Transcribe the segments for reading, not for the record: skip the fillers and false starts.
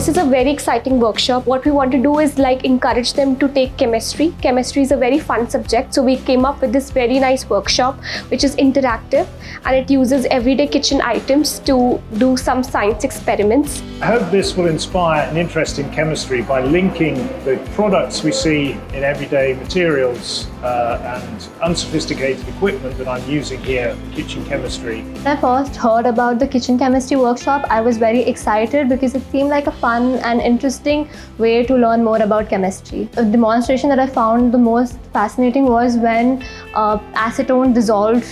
This is a very exciting workshop. What we want to do is encourage them to take chemistry. Chemistry is a very fun subject, so we came up with this very nice workshop which is interactive, and it uses everyday kitchen items to do some science experiments. I hope this will inspire an interest in chemistry by linking the products we see in everyday materials and unsophisticated equipment that I'm using here, kitchen chemistry. When I first heard about the kitchen chemistry workshop, I was very excited because it seemed like a fun and interesting way to learn more about chemistry. A demonstration that I found the most fascinating was when acetone dissolved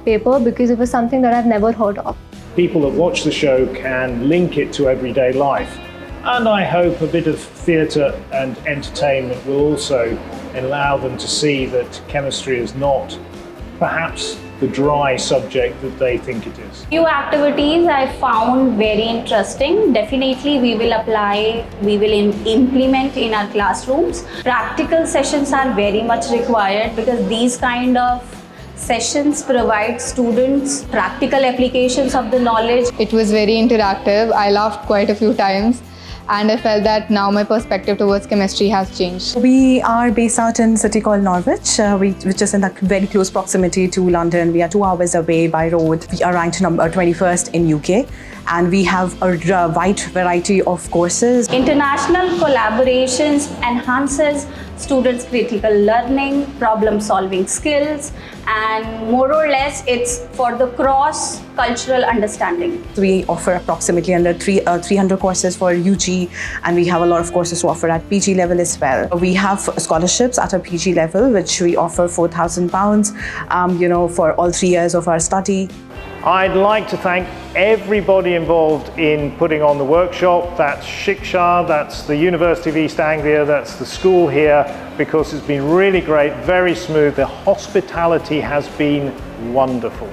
paper, because it was something that I've never heard of. People that watch the show can link it to everyday life. And I hope a bit of theatre and entertainment will also allow them to see that chemistry is not perhaps the dry subject that they think it is. Few activities I found very interesting. Definitely we will apply, we will implement in our classrooms. Practical sessions are very much required because these kind of sessions provide students practical applications of the knowledge. It was very interactive. I laughed quite a few times, and I felt that now my perspective towards chemistry has changed. We are based out in a city called Norwich, which is in a very close proximity to London. We are 2 hours away by road. We are ranked number 21st in UK, and we have a wide variety of courses. International collaborations enhances students' critical learning, problem-solving skills, and more or less it's for the cross-cultural understanding. We offer approximately under 300 courses for UG, and we have a lot of courses to offer at PG level as well. We have scholarships at a PG level, which we offer £4,000, for all 3 years of our study. I'd like to thank everybody involved in putting on the workshop. That's Shiksha, that's the University of East Anglia, that's the school here, because it's been really great, very smooth. The hospitality has been wonderful.